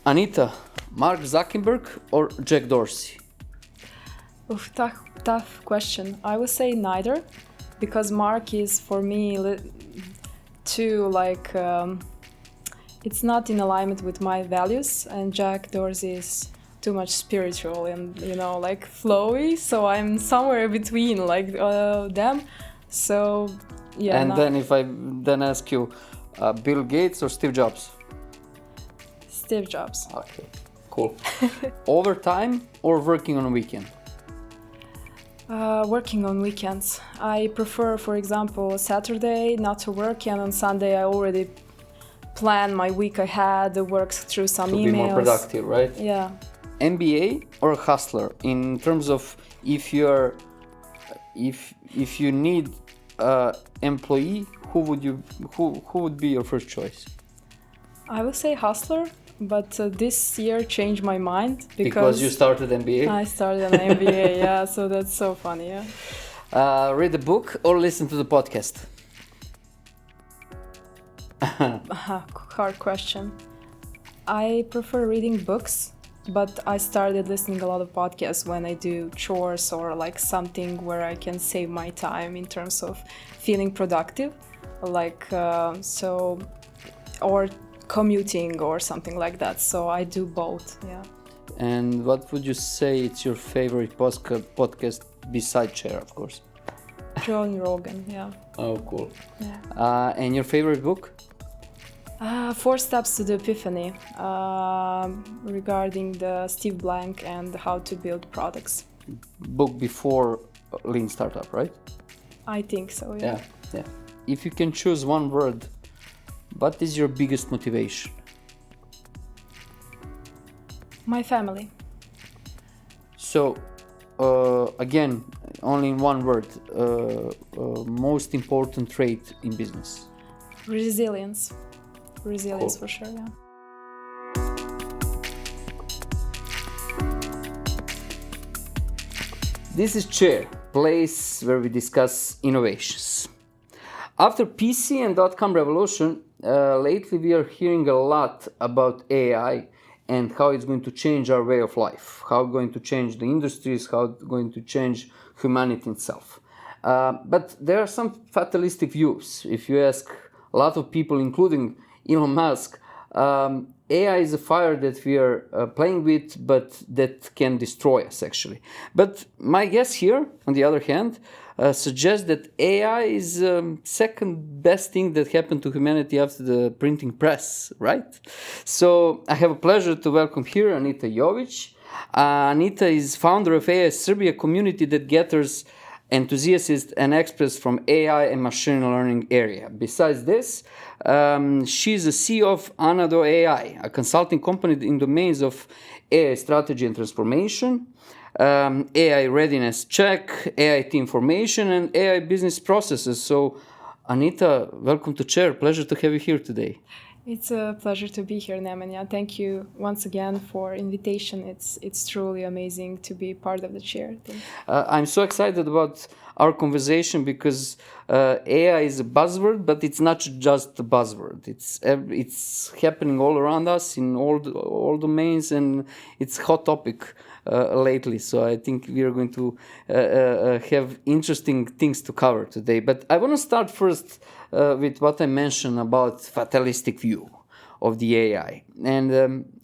Anita, Mark Zuckerberg or Jack Dorsey? Oof, tough question. I would say neither, because Mark is for me too it's not in alignment with my values, and Jack Dorsey is too much spiritual and flowy. So I'm somewhere between them. So yeah. And then if I then ask you, Bill Gates or Steve Jobs? Steve Jobs. Okay, cool. Overtime or working on a weekend? Working on weekends. I prefer, for example, Saturday not to work, and on Sunday I already plan my week ahead, work through some emails. To be more productive, right? Yeah. MBA or hustler, in terms of if you need employee, who would be your first choice? I would say hustler, but this year changed my mind because you started MBA. I started an MBA, yeah. So that's so funny, yeah. Read a book or listen to the podcast? Hard question. I prefer reading books, but I started listening a lot of podcasts when I do chores or something where I can save my time in terms of feeling productive, or commuting or something like that. So I do both, yeah. And what would you say it's your favorite podcast beside Chair, of course? Joe Rogan, yeah. Oh, cool. Yeah. And your favorite book? 4 Steps to the Epiphany, regarding the Steve Blank and how to build products. Book before Lean Startup, right? I think so, yeah. Yeah. If you can choose one word, what is your biggest motivation? My family. So, again, only in one word, most important trait in business? Resilience. Resilience, cool. For sure, yeah. This is Chair, place where we discuss innovations. After PC and .com revolution, lately we are hearing a lot about AI and how it's going to change our way of life, how it's going to change the industries, how it's going to change humanity itself. But there are some fatalistic views. If you ask a lot of people, including Elon Musk, AI is a fire that we are playing with, but that can destroy us, actually. But my guess here, on the other hand, suggests that AI is the second best thing that happened to humanity after the printing press, right? So I have a pleasure to welcome here Anita Jovic. Anita is founder of AI Serbia, community that gathers enthusiasts and experts from AI and machine learning area. Besides this, she's the CEO of Anado AI, a consulting company in domains of AI strategy and transformation, AI Readiness Check, AI team formation, and AI business processes. So, Anita, welcome to Chair. Pleasure to have you here today. It's a pleasure to be here, Nemanja. Thank you once again for invitation. It's truly amazing to be part of the Chair. I'm so excited about our conversation because AI is a buzzword, but it's not just a buzzword. It's happening all around us in all domains, and it's a hot topic lately. So I think we are going to have interesting things to cover today. But I want to start first with what I mentioned about fatalistic view of the AI. And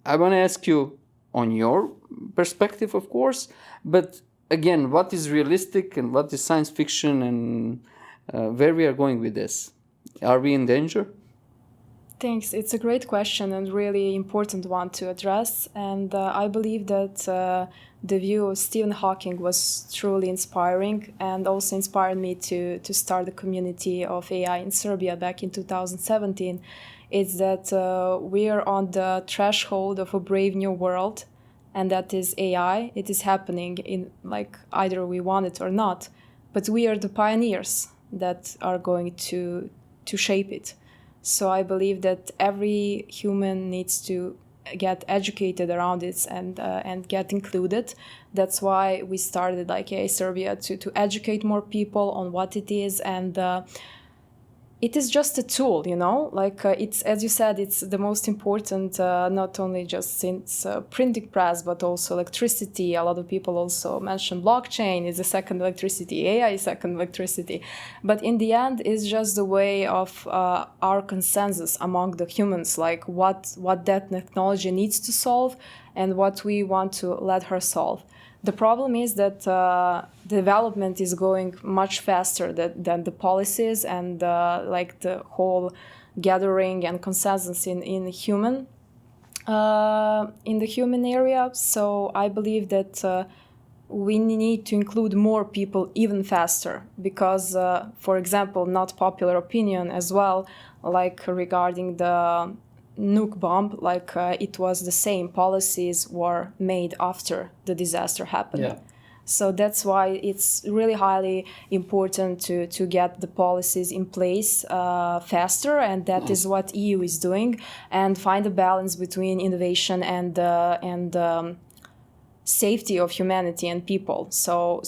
I want to ask you on your perspective, of course, but again, what is realistic and what is science fiction, and where we are going with this? Are we in danger? Thanks. It's a great question and really important one to address. And I believe that the view of Stephen Hawking was truly inspiring and also inspired me to start the community of AI in Serbia back in 2017. It's that we are on the threshold of a brave new world, and that is AI. It is happening in either we want it or not, but we are the pioneers that are going to shape it. So I believe that every human needs to get educated around it and get included. That's why we started AI Serbia to educate more people on what it is and it is just a tool, like it's, as you said, it's the most important, not only just since printing press, but also electricity. A lot of people also mention blockchain is the second electricity, AI is second electricity. But in the end, it's just the way of our consensus among the humans, like what that technology needs to solve and what we want to let her solve. The problem is that development is going much faster than the policies and like the whole gathering and consensus in the human area. So I believe that we need to include more people even faster because, for example, not popular opinion as well, like regarding the nuke bomb, like it was the same policies were made after the disaster happened. Yeah. So that's why it's really highly important to get the policies in place faster, and that is what EU is doing, and find a balance between innovation and safety of humanity and people. So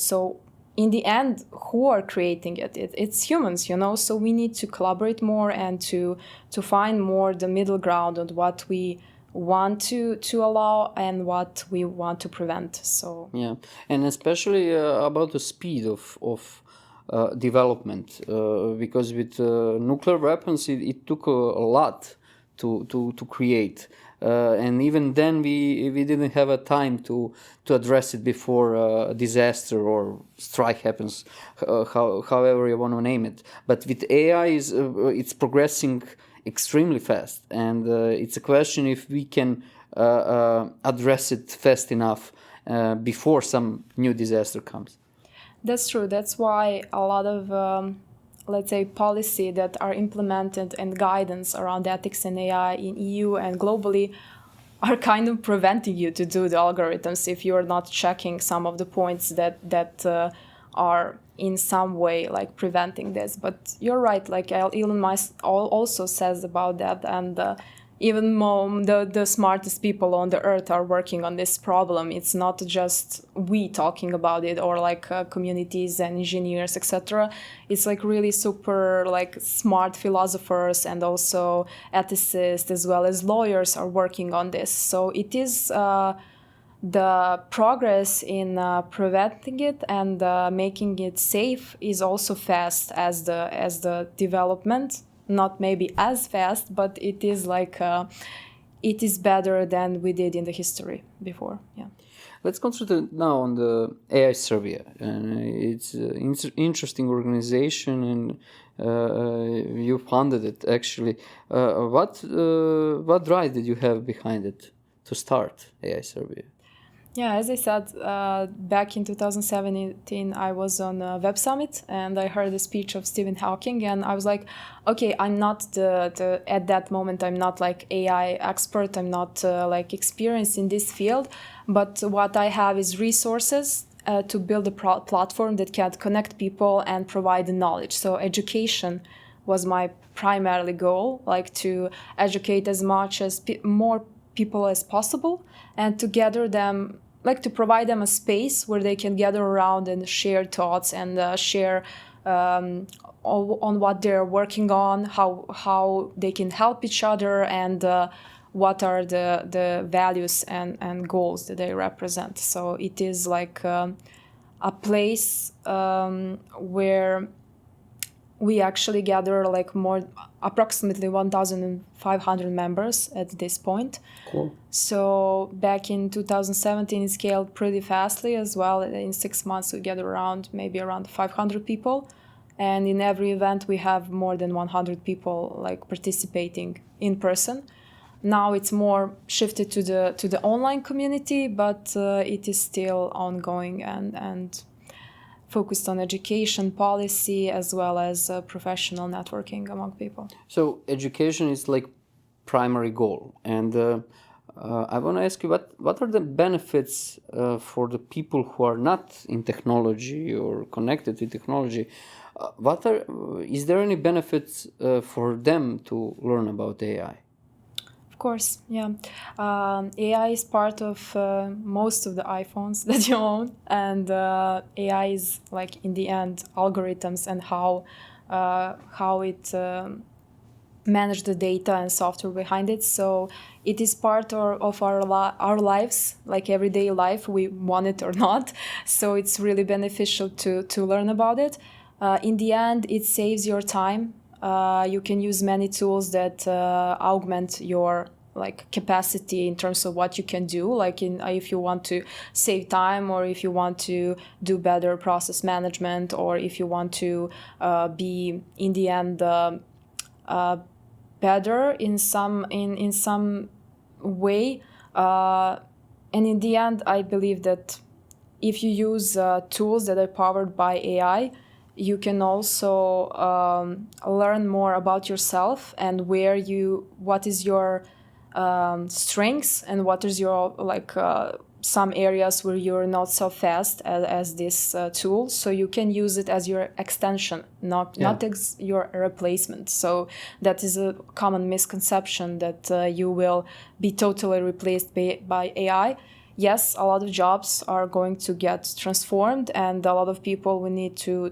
in the end, who are creating it? It's humans, so we need to collaborate more and to find more the middle ground on what we want to allow and what we want to prevent. So yeah, and especially about the speed of development, because with nuclear weapons it took a lot to create. And even then, we didn't have a time to address it before a disaster or strike happens, however you want to name it. But with AI, it's progressing extremely fast, and it's a question if we can address it fast enough before some new disaster comes. that's true. That's why a lot of let's say, policy that are implemented and guidance around ethics and AI in EU and globally are kind of preventing you to do the algorithms if you're not checking some of the points that are in some way like preventing this. But you're right, like Elon Musk also says about that, and even the smartest people on the earth are working on this problem. It's not just we talking about it or like communities and engineers, etc. It's like really super like smart philosophers and also ethicists as well as lawyers are working on this. So it is the progress in preventing it and making it safe is also fast as the development. Not maybe as fast, but it is like it is better than we did in the history before. Yeah. Let's concentrate now on the AI Serbia. It's an interesting organization, and you founded it actually. What drive did you have behind it to start AI Serbia? Yeah, as I said, back in 2017, I was on a web summit and I heard a speech of Stephen Hawking, and I was like, okay, I'm not at that moment, I'm not like AI expert, I'm not like experienced in this field, but what I have is resources to build a platform that can connect people and provide the knowledge. So education was my primary goal, like to educate as much as more people as possible and to gather them, like to provide them a space where they can gather around and share thoughts and share on what they're working on, how they can help each other, and what are the values and goals that they represent. So it is like a place where we actually gather like approximately 1,500 members at this point. Cool. So back in 2017, it scaled pretty fastly as well. In 6 months, we gathered around 500 people. And in every event, we have more than 100 people like participating in person. Now it's more shifted to the online community, but it is still ongoing and focused on education policy as well as professional networking among people. So education is like primary goal, and I want to ask you what are the benefits for the people who are not in technology or connected with technology? Is there any benefits for them to learn about AI? Of course, yeah. AI is part of most of the iPhones that you own, and AI is like in the end algorithms and how how it manage the data and software behind it. So it is part of our lives, like everyday life, we want it or not. So it's really beneficial to learn about it. In the end, it saves your time. You can use many tools that augment your like capacity in terms of what you can do, like if you want to save time, or if you want to do better process management, or if you want to be in the end better in some way, and in the end I believe that if you use tools that are powered by AI, you can also learn more about yourself and what is your strengths, and what is your some areas where you're not so fast as this tool, so you can use it as your extension, not as your replacement. So that is a common misconception that you will be totally replaced by AI. Yes, a lot of jobs are going to get transformed, and a lot of people will need to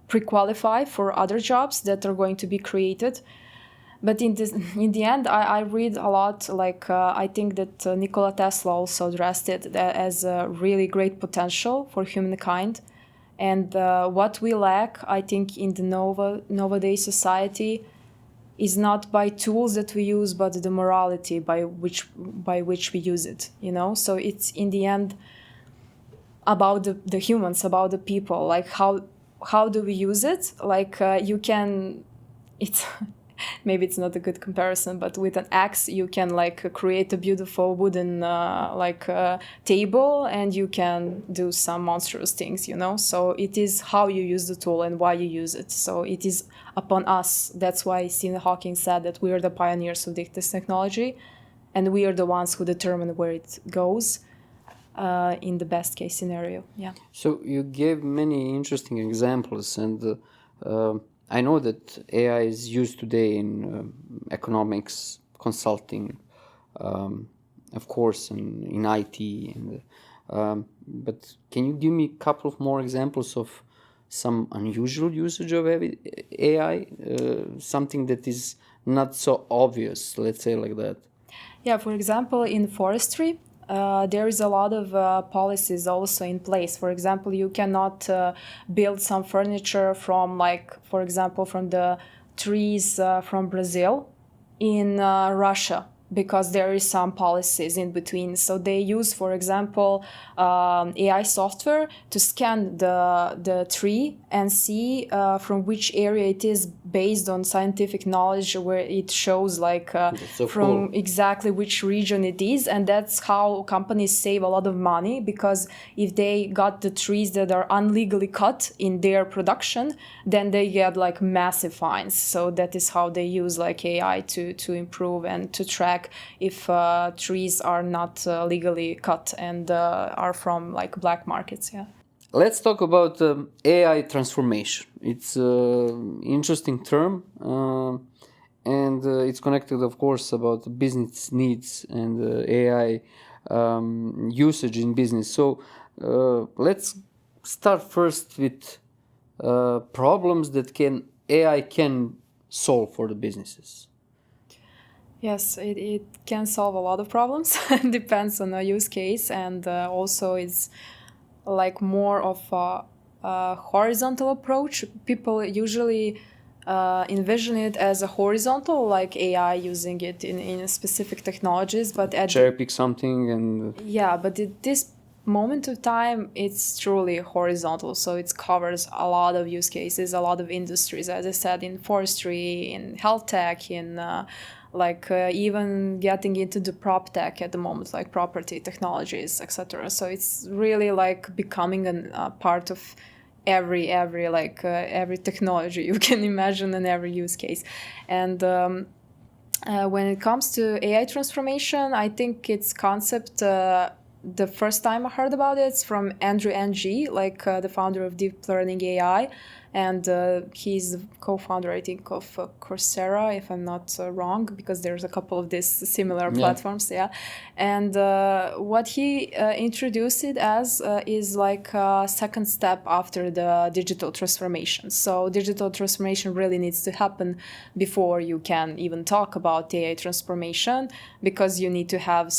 pre-qualify for other jobs that are going to be created. But in the end, I read a lot. I think that Nikola Tesla also addressed it as a really great potential for humankind. And what we lack, I think, in the nowadays society is not by tools that we use, but the morality by which we use it. So it's in the end about the humans, about the people. Like how do we use it? You can, it's. Maybe it's not a good comparison, but with an axe you can create a beautiful wooden table, and you can do some monstrous things, so it is how you use the tool and why you use it. So it is upon us. That's why Stephen Hawking said that we are the pioneers of this technology, and we are the ones who determine where it goes in the best case scenario. So you gave many interesting examples, and I know that AI is used today in economics, consulting, of course, in IT. But can you give me a couple of more examples of some unusual usage of AI? Something that is not so obvious, let's say like that. Yeah, for example, in forestry, there is a lot of policies also in place. For example, you cannot build some furniture from, for example, from the trees from Brazil in Russia, because there is some policies in between. So they use, for example, AI software to scan the tree and see from which area it is, based on scientific knowledge, where it shows so from cool. Exactly which region it is. And that's how companies save a lot of money, because if they got the trees that are unlegally cut in their production, then they get massive fines. So that is how they use AI to improve and to track if trees are not legally cut and are from black markets. Let's talk about AI transformation. It's an interesting term, and it's connected, of course, about business needs and AI usage in business. So let's start first with problems that AI can solve for the businesses. Yes, it can solve a lot of problems. It depends on the use case, and also it's more of a horizontal approach. People usually envision it as a horizontal, like AI using it in specific technologies, but cherry pick something and but at this moment of time it's truly horizontal. So it covers a lot of use cases, a lot of industries, as I said, in forestry, in health tech, in even getting into the prop tech at the moment, like property technologies, etc. So it's really becoming a part of every technology you can imagine and every use case. And when it comes to AI transformation, I think its concept, the first time I heard about it, it's from Andrew Ng, the founder of deep learning AI. and he's the co-founder, I think, of Coursera, if I'm not wrong, because there's a couple of these similar platforms. And what he introduced it as is like a second step after the digital transformation. So digital transformation really needs to happen before you can even talk about AI transformation, because you need to have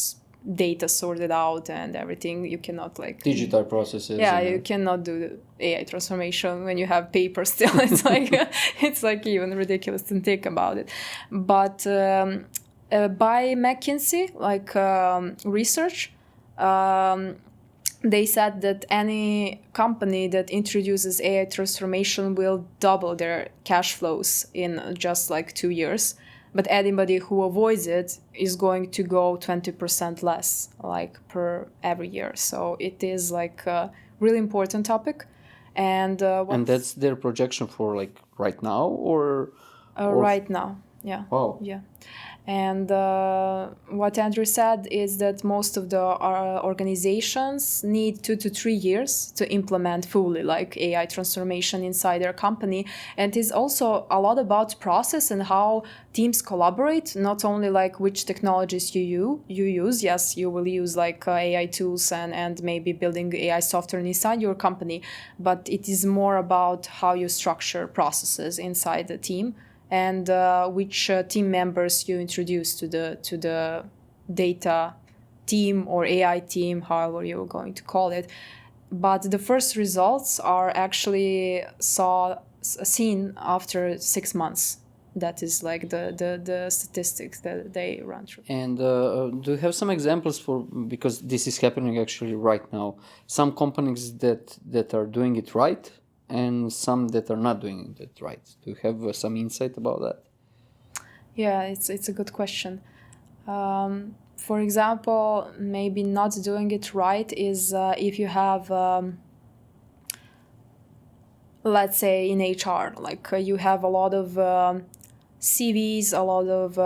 data sorted out and everything. You cannot like digital processes. You cannot do AI transformation when you have paper still. It's like it's like even ridiculous to think about it. But by McKinsey, like research, they said that any company that introduces AI transformation will double their cash flows in just like 2 years. But anybody who avoids it is going to go 20% less, like per every year. So it is like a really important topic. And that's their projection for like right now, or right now. Yeah. Wow. Yeah. And what Andrew said is that most of the organizations need 2 to 3 years to implement fully like AI transformation inside their company. And it's also a lot about process and how teams collaborate, not only like which technologies you use. Yes, you will use like AI tools and maybe building AI software inside your company, but it is more about how you structure processes inside the team, and which team members you introduce to the data team or AI team, however you're going to call it. But the first results are actually seen after 6 months. That is like the statistics that they run through. And do you have some examples for, because this is happening actually right now, some companies that are doing it right and some that are not doing it right? Do you have some insight about that? Yeah, it's a good question. For example, maybe not doing it right is if you have, let's say in HR, like you have a lot of CVs, a lot of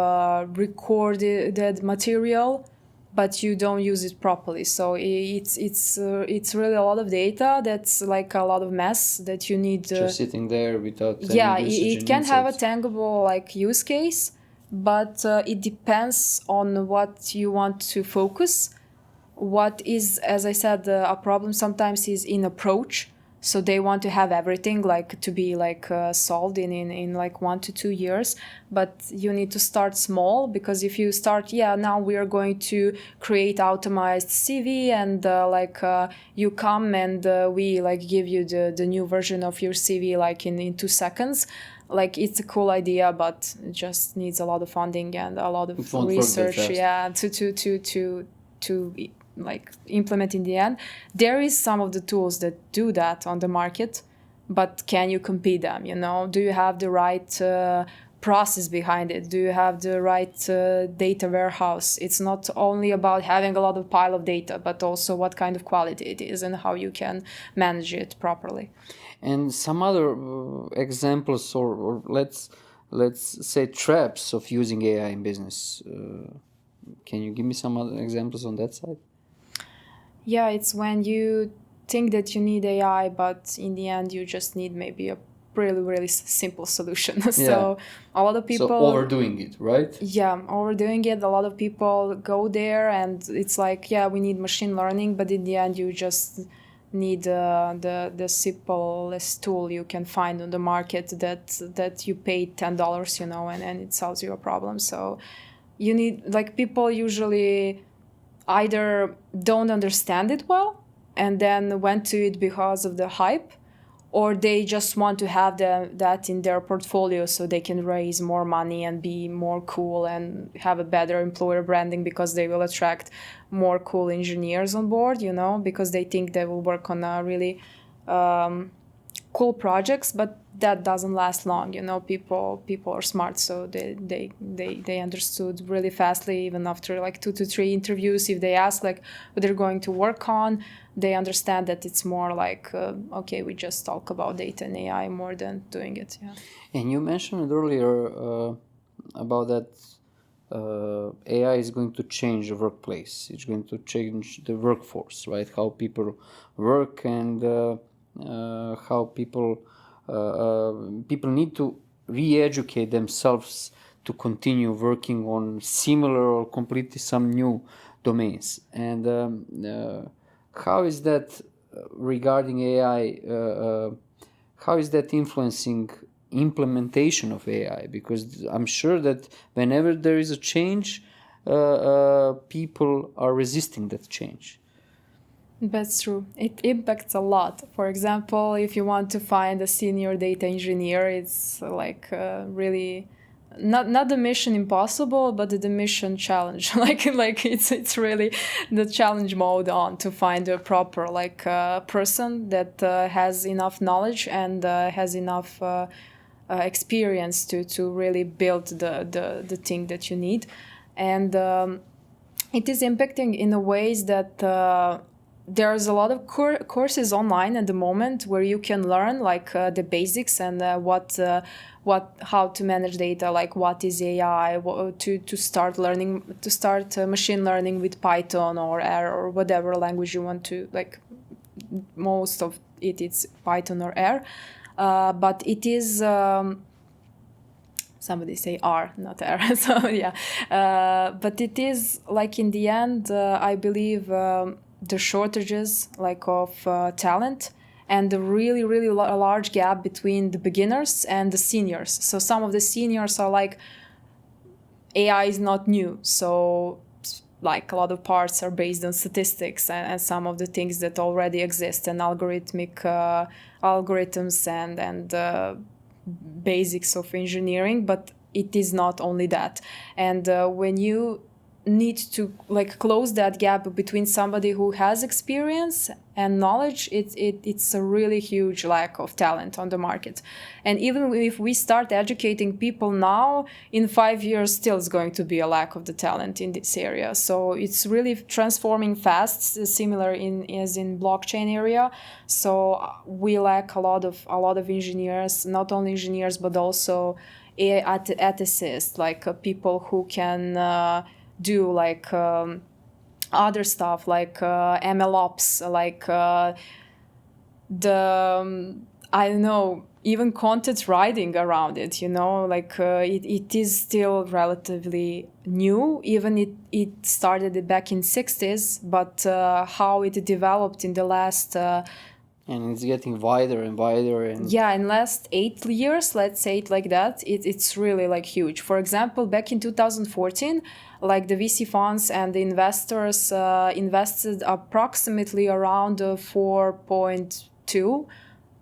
recorded material, but you don't use it properly. So it's really a lot of data that's like a lot of mess that you need. Just sitting there without any usage it can have a insights. tangible like use case, but it depends on what you want to focus. What is, as I said, a problem sometimes is in approach. So they want to have everything like to be like solved in like 1 to 2 years, but you need to start small, because if you start, now we are going to create automized CV, and you come and we like give you the new version of your CV like in 2 seconds. Like it's a cool idea, but it just needs a lot of funding and a lot of research, to like implement in the end. There is some of the tools that do that on the market, but can you compete them? Do you have the right process behind it? Do you have the right data warehouse? It's not only about having a lot of pile of data, but also what kind of quality it is and how you can manage it properly. And some other examples, or let's say traps of using AI in business. Can you give me some other examples on that side? Yeah, it's when you think that you need AI, but in the end you just need maybe a really, really simple solution. So a lot of people... So overdoing it, right? Yeah, overdoing it. A lot of people go there and it's like, we need machine learning, but in the end you just need the simplest tool you can find on the market that you pay $10, and it solves your problem. So you need, like, people usually either don't understand it well and then went to it because of the hype, or they just want to have that in their portfolio so they can raise more money and be more cool and have a better employer branding, because they will attract more cool engineers on board, because they think they will work on a really cool projects, but that doesn't last long. People are smart, so they understood really fastly, even after like 2 to 3 interviews. If they ask like what they're going to work on, they understand that it's more like okay, we just talk about data and AI more than doing it. And you mentioned earlier about that AI is going to change the workplace. It's going to change the workforce, right? How people work and how people people need to re-educate themselves to continue working on similar or completely some new domains. And how is that regarding AI? How is that influencing implementation of AI? Because I'm sure that whenever there is a change, people are resisting that change. That's true. It impacts a lot. For example, if you want to find a senior data engineer, it's like really not the mission impossible, but the mission challenge. like it's really the challenge mode on to find a proper person that has enough knowledge and has enough experience to really build the thing that you need, and it is impacting in a ways that. There's a lot of courses online at the moment where you can learn the basics and how to manage data, like what is AI, to start machine learning with Python or R or whatever language you want to, like most of it's Python or R, but it is somebody say R, not R. So yeah, but it is like in the end, I believe. The shortages of talent and the really large gap between the beginners and the seniors. So some of the seniors are like, AI is not new, so like a lot of parts are based on statistics and some of the things that already exist, and algorithmic algorithms and basics of engineering, but it is not only that. And when you need to close that gap between somebody who has experience and knowledge, it's a really huge lack of talent on the market. And even if we start educating people now, in 5 years still is going to be a lack of the talent in this area. So it's really transforming fast, similar as in blockchain area. So we lack a lot of engineers, not only engineers but also AI ethicists, people who can do other stuff like MLOps, I don't know, even content writing around it, it is still relatively new. Even it started back in 60s, but how it developed in the last and it's getting wider and wider. And yeah, in last 8 years, let's say it like that, it's really huge. For example, back in 2014, the VC funds and the investors invested approximately around 4.2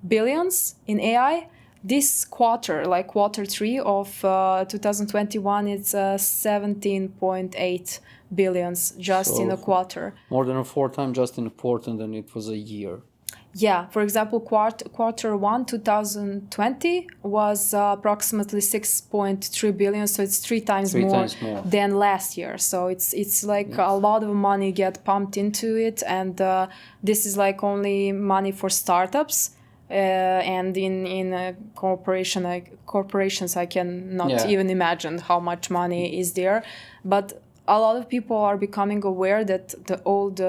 billions in AI. This quarter, quarter 3 of 2021, it's 17.8 billions just in a quarter. More than 4 times just in a quarter than it was a year. Yeah, for example, quarter 1 2020 was approximately 6.3 billion, so it's three times more than last year. So it's yes. A lot of money get pumped into it, and this is only money for startups. And in corporations, I cannot even imagine how much money is there. But a lot of people are becoming aware that the old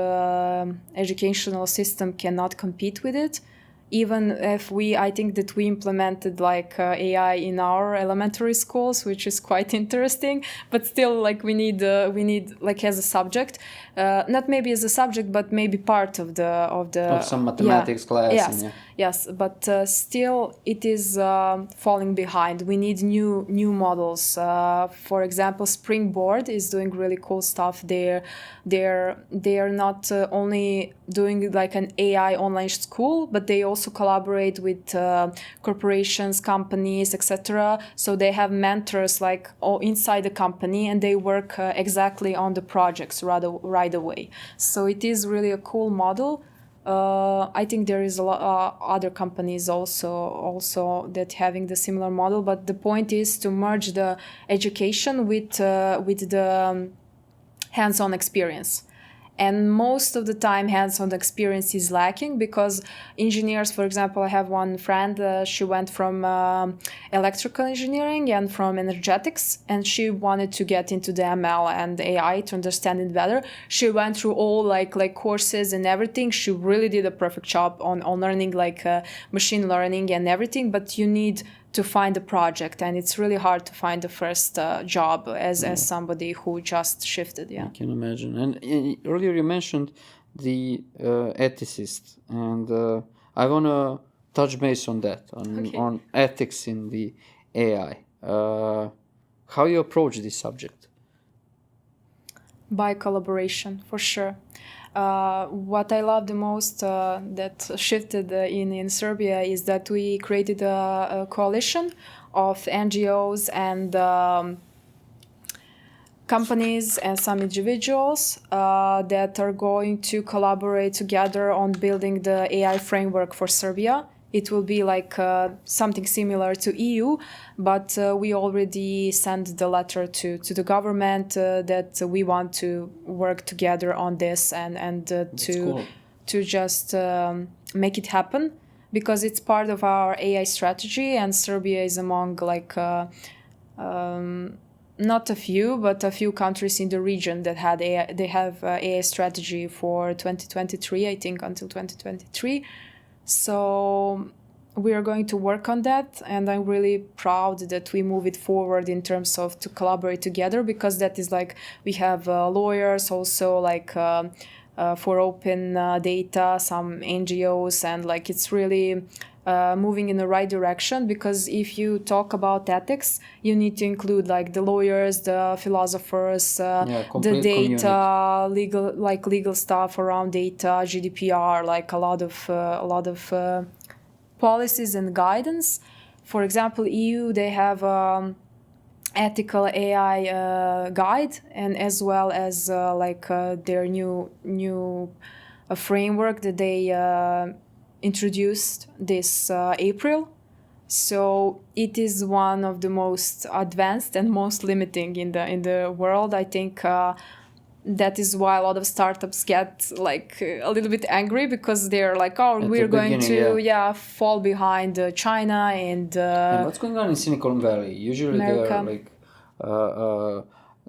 educational system cannot compete with it. Even if I think that we implemented AI in our elementary schools, which is quite interesting, but still we need as a subject, not maybe as a subject, but maybe part of some mathematics class. Yes, but still it is falling behind. We need new models. For example, Springboard is doing really cool stuff. They're not only doing an AI online school, but they also collaborate with corporations, companies, etc. So they have mentors inside the company, and they work exactly on the projects right away. So it is really a cool model. I think there is a lot other companies also that having the similar model, but the point is to merge the education with the hands-on experience. And most of the time, hands-on experience is lacking because engineers, for example, I have one friend, she went from electrical engineering and from energetics, and she wanted to get into the ML and AI to understand it better. She went through all like courses and everything. She really did a perfect job on learning machine learning and everything, but you need to find a project, and it's really hard to find the first job as somebody who just shifted. I can imagine. And earlier you mentioned the ethicist, and I want to touch base on that, on ethics in the AI. How you approach this subject? By collaboration, for sure. What I love the most that shifted in Serbia is that we created a coalition of NGOs and companies and some individuals that are going to collaborate together on building the AI framework for Serbia. It will be like something similar to EU, but we already sent the letter to the government that we want to work together on this and to just make it happen, because it's part of our AI strategy, and Serbia is among not a few, but a few countries in the region that had AI, they have AI strategy for 2023, I think, until 2023. So we are going to work on that, and I'm really proud that we move it forward in terms of to collaborate together, because that is like we have lawyers also for open data, some NGOs, and like it's really moving in the right direction, because if you talk about ethics, you need to include like the lawyers, the philosophers, the data, legal stuff around data, GDPR, like a lot of policies and guidance. For example, EU, they have ethical AI guide, and as well as their new framework that they introduced this April. So it is one of the most advanced and most limiting in the world. I think that is why a lot of startups get like a little bit angry, because they're like, oh, we're going to fall behind China and what's going on in Silicon Valley? Usually America.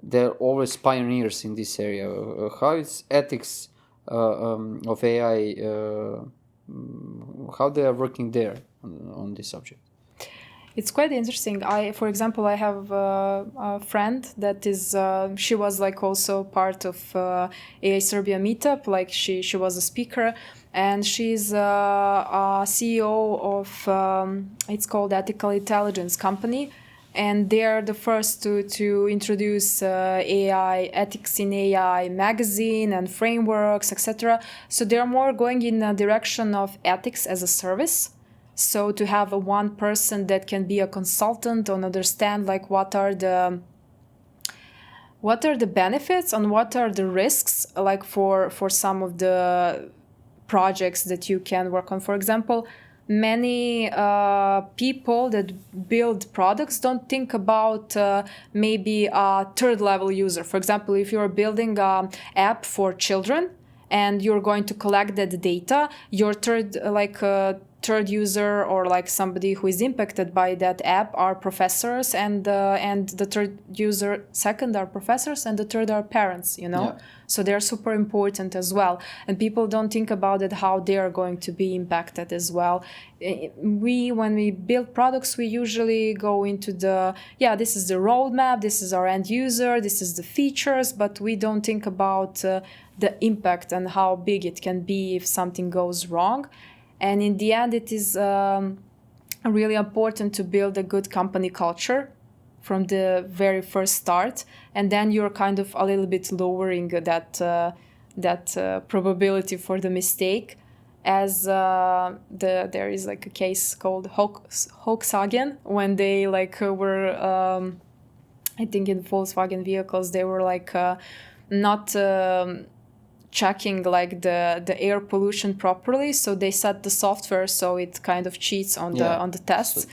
they're always pioneers in this area. How is ethics of AI? How they are working there on this subject? It's quite interesting. For example, I have a friend that is, she was like also part of AI Serbia meetup, like she was a speaker, and she's a CEO of, it's called Ethical Intelligence Company, and they are the first to introduce AI, ethics in AI magazine and frameworks, etc. So they're more going in a direction of ethics as a service. So to have one person that can be a consultant and understand like what are the benefits and what are the risks, like for some of the projects that you can work on. For example, many people that build products don't think about maybe a third level user. For example, if you're building an app for children and you're going to collect that data, your third user or like somebody who is impacted by that app are professors, and the third user, second are professors, and the third are parents, So they're super important as well, and people don't think about it, how they are going to be impacted as well. When we build products, we usually go into this is the roadmap, this is our end user, this is the features, but we don't think about the impact and how big it can be if something goes wrong. And in the end, it is really important to build a good company culture from the very first start, and then you're kind of a little bit lowering that probability for the mistake. As there is like a case called Volkswagen, when they were I think in Volkswagen vehicles they were not checking like the air pollution properly, so they set the software so it kind of cheats on the tests.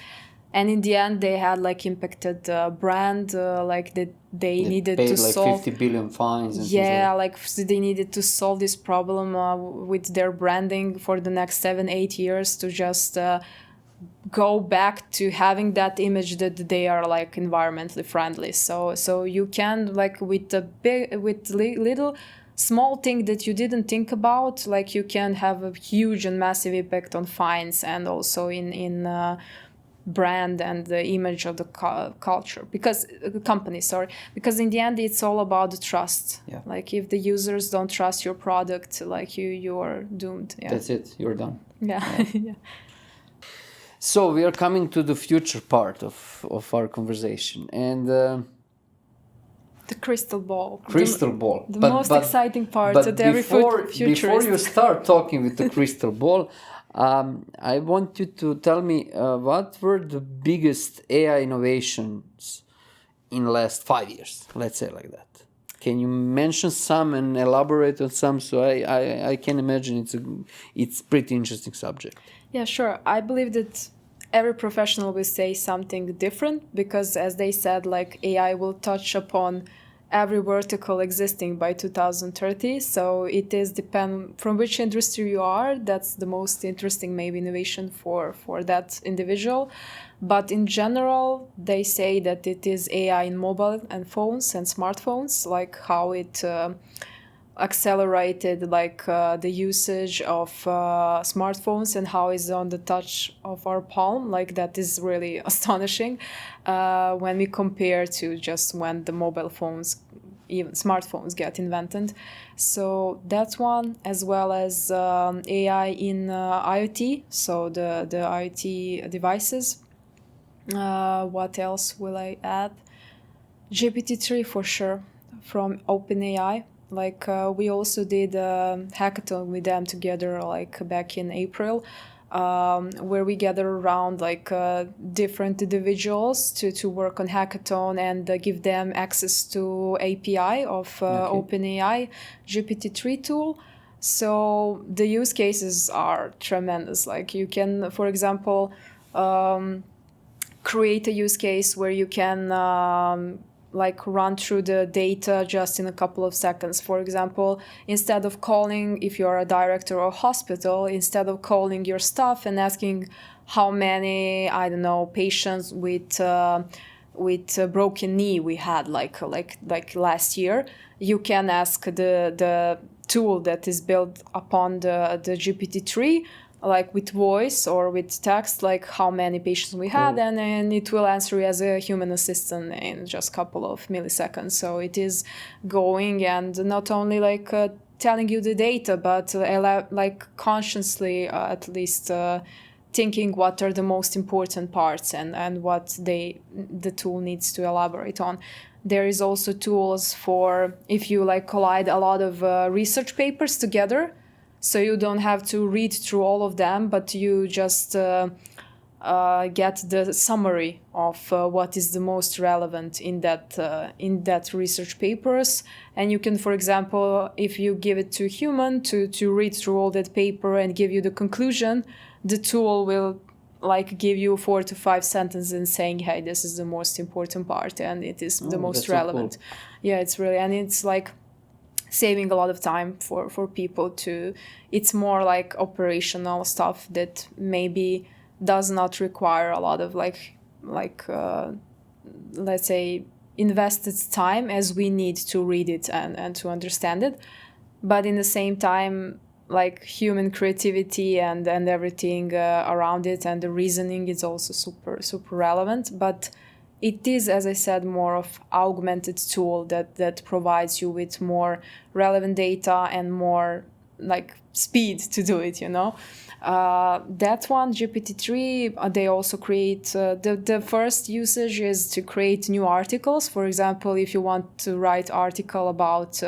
and in the end they had like impacted brand, like that they needed paid to like solve 50 billion fines and yeah, like so they needed to solve this problem with their branding for the next 7-8 years to just go back to having that image that they are like environmentally friendly. So you can like with little small thing that you didn't think about, like you can have a huge and massive impact on fines and also in brand and the image of the culture, because company, sorry, because in the end it's all about the trust. Yeah. Like if the users don't trust your product, like you are doomed. Yeah. That's it, you're done. Yeah. Yeah. So we are coming to the future part of our conversation, and The crystal ball. crystal ball. The most exciting part but of every before futurist. you start talking with the crystal ball, I want you to tell me what were the biggest AI innovations in the last 5 years, let's say like that. Can you mention some and elaborate on some? So I can imagine it's pretty interesting subject. Yeah, sure. I believe that every professional will say something different because, as they said, like AI will touch upon every vertical existing by 2030. So it is depend from which industry you are. That's the most interesting maybe innovation for that individual. But in general, they say that it is AI in mobile and phones and smartphones, like how it accelerated like the usage of smartphones and how it's on the touch of our palm. Like that is really astonishing when we compare to just when the mobile phones, even smartphones, get invented. So that's one, as well as AI in IoT, so the IoT devices. What else will I add? GPT-3 for sure, from OpenAI. Like we also did a hackathon with them together, like back in April, where we gather around like different individuals to work on hackathon and give them access to API of OpenAI GPT-3 tool. So the use cases are tremendous. Like you can, for example, create a use case where you can like run through the data just in a couple of seconds. For example, instead of calling, if you're a director of a hospital, instead of calling your staff and asking how many, I don't know, patients with a broken knee we had like last year, you can ask the tool that is built upon the GPT-3, like with voice or with text, like how many patients we had, and then it will answer as a human assistant in just a couple of milliseconds. So it is going and not only like telling you the data, but like consciously at least thinking what are the most important parts and what the tool needs to elaborate on. There is also tools for if you like collide a lot of research papers together. So you don't have to read through all of them, but you just get the summary of what is the most relevant in that research papers. And you can, for example, if you give it to a human to read through all that paper and give you the conclusion, the tool will like give you 4 to 5 sentences and saying, hey, this is the most important part and it is the most relevant. So cool. Yeah, it's really, and it's like saving a lot of time for people to, it's more like operational stuff that maybe does not require a lot of like let's say invested time as we need to read it and to understand it. But in the same time, like human creativity and everything around it and the reasoning is also super relevant. But it is, as I said, more of augmented tool that provides you with more relevant data and more like speed to do it, you know. That one, GPT-3, they also create, the first usage is to create new articles. For example, if you want to write article about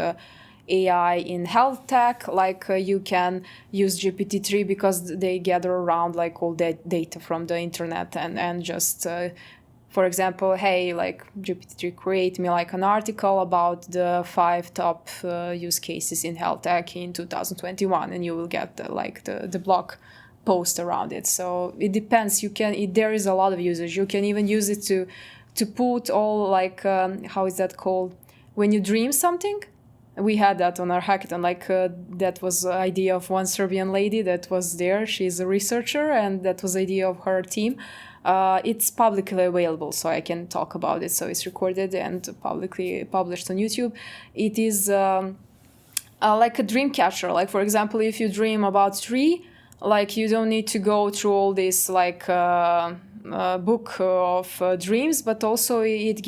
AI in health tech, like you can use GPT-3 because they gather around like all that data from the internet and just for example, hey, like GPT-3, create me like an article about the 5 top use cases in health tech in 2021, and you will get the blog post around it. So it depends. There is a lot of usage. You can even use it to put all like how is that called, when you dream something. We had that on our hackathon. That was the idea of one Serbian lady that was there. She's a researcher, and that was the idea of her team. It's publicly available, so I can talk about it. So it's recorded and publicly published on YouTube. It is like a dream catcher. Like, for example, if you dream about tree, like, you don't need to go through all this book of dreams, but also it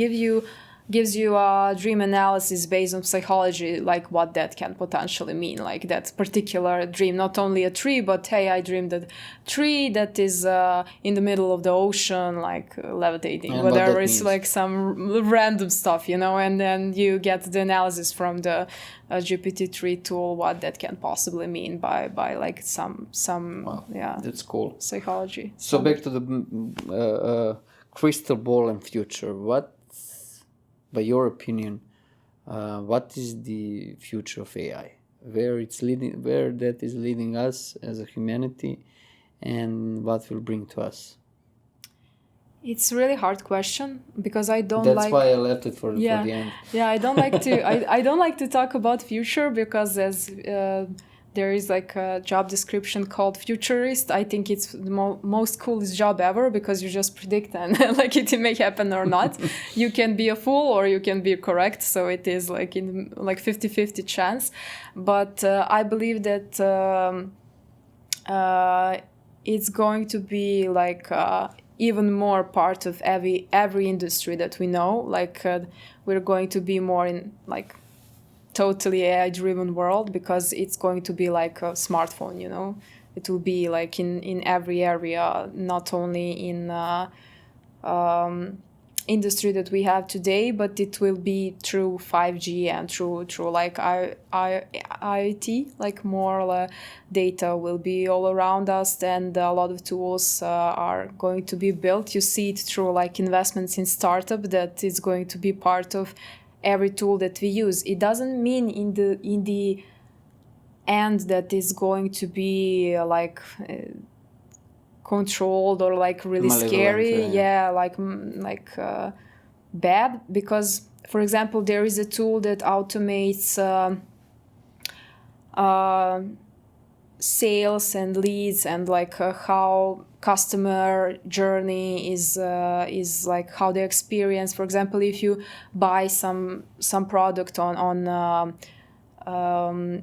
gives you a dream analysis based on psychology, like what that can potentially mean, like that particular dream, not only a tree, but hey, I dreamed a tree that is in the middle of the ocean, like levitating, And whatever. It's like some random stuff, and then you get the analysis from the GPT-3 tool, what that can possibly mean by like some wow, yeah, that's cool, psychology. So back to the crystal ball and future. What, by your opinion, what is the future of AI? Where that is leading us as a humanity, and what will bring to us? It's a really hard question because I don't That's why I left it for the end. Yeah, I don't like to. I don't like to talk about future because as there is like a job description called futurist. I think it's the most coolest job ever because you just predict and like it may happen or not. You can be a fool or you can be correct. So it is like in like 50-50 chance. But I believe that it's going to be like even more part of every industry that we know. Like we're going to be more in like totally AI driven world because it's going to be like a smartphone, it will be like in every area, not only in industry that we have today, but it will be through 5G and through like IoT, like more data will be all around us, and a lot of tools are going to be built. You see it through like investments in startup that is going to be part of every tool that we use. It doesn't mean in the end that is going to be like controlled or like really scary, bad, because for example there is a tool that automates sales and leads and like how customer journey is like how they experience. For example, if you buy some product on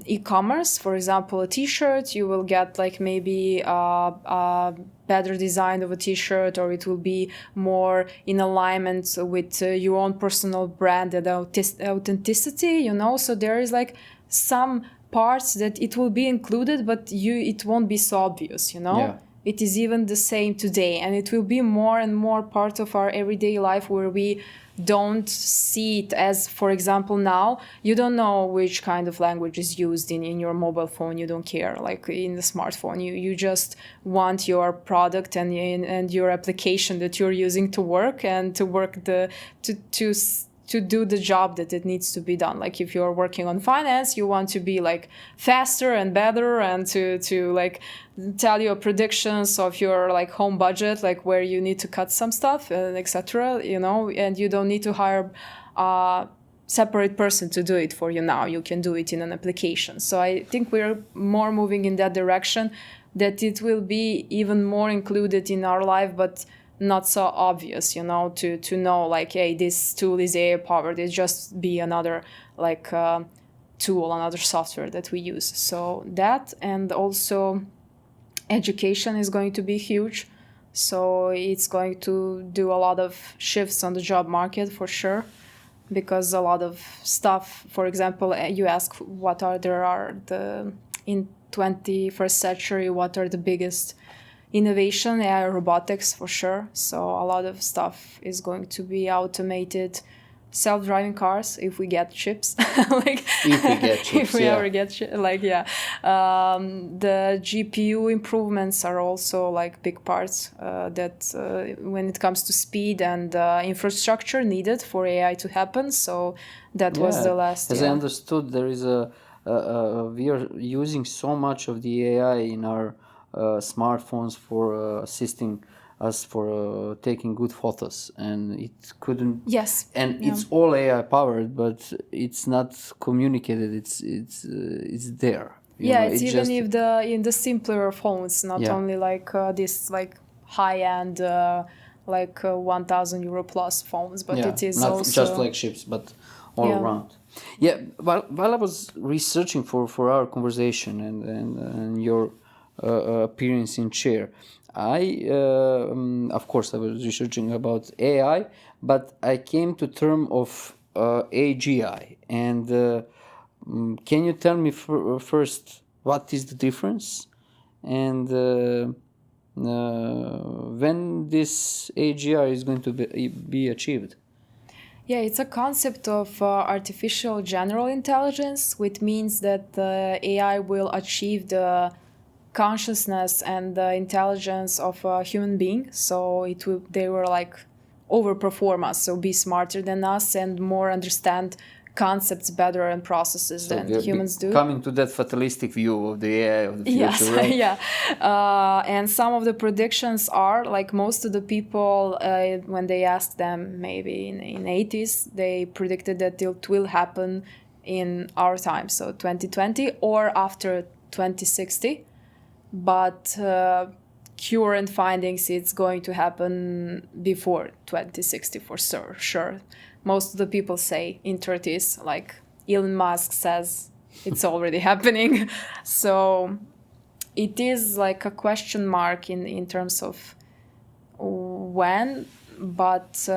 e-commerce, for example a t-shirt, you will get like maybe a better design of a t-shirt, or it will be more in alignment with your own personal brand and authenticity, so there is like some parts that it will be included, but it won't be so obvious, It is even the same today, and it will be more and more part of our everyday life where we don't see it as, for example, now you don't know which kind of language is used in your mobile phone. You don't care, like in the smartphone, you just want your product and your application that you're using to work and to work to do the job that it needs to be done. Like if you're working on finance, you want to be like faster and better and to like tell your predictions of your like home budget, like where you need to cut some stuff, etc. And you don't need to hire a separate person to do it for you now. You can do it in an application. So I think we're more moving in that direction, that it will be even more included in our life, but not so obvious, to know like, hey, this tool is AI powered. It just be another like tool, another software that we use. So that, and also education is going to be huge. So it's going to do a lot of shifts on the job market for sure, because a lot of stuff, for example, you ask what are the in 21st century, what are the biggest innovation? AI robotics for sure. So a lot of stuff is going to be automated. Self-driving cars, if we get chips, like if we get chips, if we ever get the GPU improvements are also like big parts that when it comes to speed and infrastructure needed for AI to happen. So that was the last. As I understood, there is we are using so much of the AI in our smartphones for assisting us for taking good photos, and it couldn't. Yes. And it's all AI powered, but it's not communicated. It's there. It's even just, if in the simpler phones, not only like this like high end like 1,000 euro plus phones, but it is not also just flagships, but all around. Yeah, while I was researching for our conversation and your appearance in chair, of course I was researching about AI, but I came to term of AGI. And can you tell me first what is the difference, and when this AGI is going to be achieved? Yeah, it's a concept of artificial general intelligence, which means that AI will achieve the consciousness and the intelligence of a human being. So they will like overperform us, so be smarter than us and more understand concepts better and processes than humans do. Coming to that fatalistic view of the AI of the future, yes, right? yeah. And some of the predictions are like most of the people, when they asked them maybe in 80s, they predicted that it will happen in our time, so 2020 or after 2060. But current findings, it's going to happen before 2060 for sure. Most of the people say in 30s, like Elon Musk says it's already happening. So it is like a question mark in terms of when, but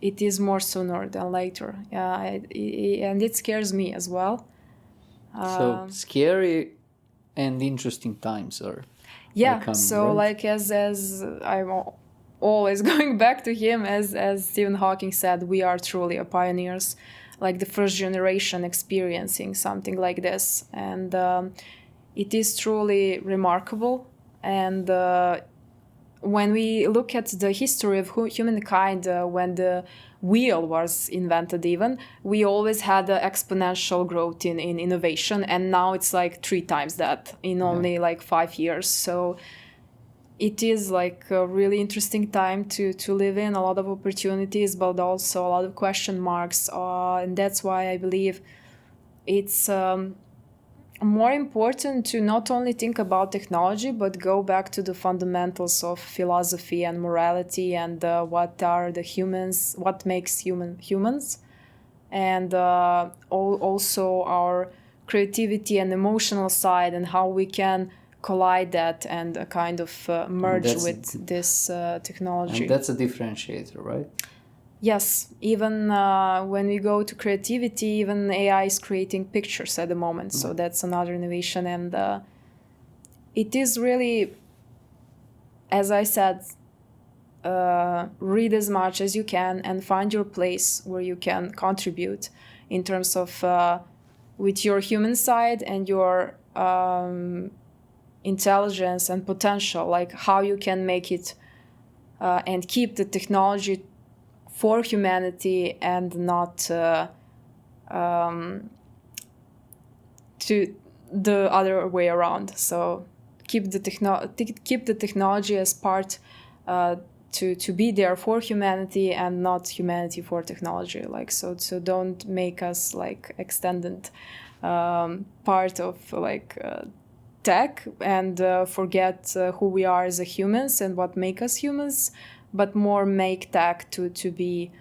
it is more sooner than later. And it scares me as well. So scary and interesting times are coming, so right? like as I'm always going back to him, as Stephen Hawking said, we are truly pioneers, like the first generation experiencing something like this. And it is truly remarkable. And when we look at the history of humankind, when the wheel was invented, even, we always had exponential growth in innovation, and now it's like 3 times that in only like 5 years. So it is like a really interesting time to live in, a lot of opportunities, but also a lot of question marks. And that's why I believe it's more important to not only think about technology, but go back to the fundamentals of philosophy and morality, and what are the humans, what makes humans, and also our creativity and emotional side, and how we can collide that and kind of merge with this technology. And that's a differentiator, right? Yes, even when we go to creativity, even AI is creating pictures at the moment. So that's another innovation. And it is really, as I said, read as much as you can and find your place where you can contribute in terms of with your human side and your intelligence and potential, like how you can make it and keep the technology for humanity and not to the other way around. So keep the technology as part to be there for humanity and not humanity for technology. Like so don't make us like extended part of like tech and forget who we are as a humans and what make us humans, but more make tech to be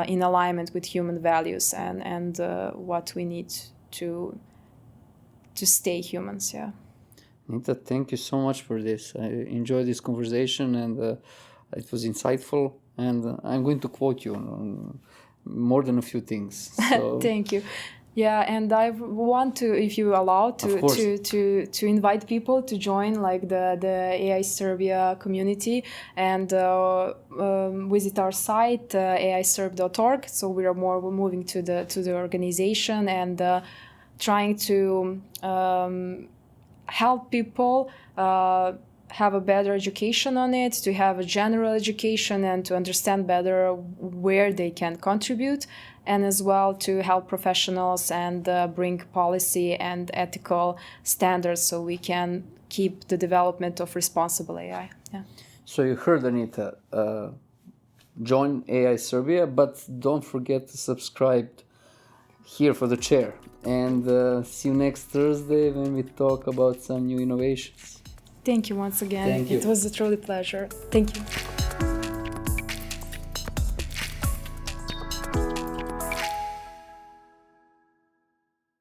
in alignment with human values and what we need to stay humans. Yeah. Anita, thank you so much for this. I enjoyed this conversation, and it was insightful. And I'm going to quote you on more than a few things. So. Thank you. Yeah, and I want to, if you allow, to invite people to join like the AI Serbia community and visit our site AISRB.org. So we're moving to the organization and trying to help people have a better education on it, to have a general education and to understand better where they can contribute. and as well to help professionals and bring policy and ethical standards so we can keep the development of responsible AI. Yeah. So you heard, Anita, join AI Serbia, but don't forget to subscribe here for the chair. And see you next Thursday when we talk about some new innovations. Thank you once again. Thank you. It was a truly pleasure. Thank you.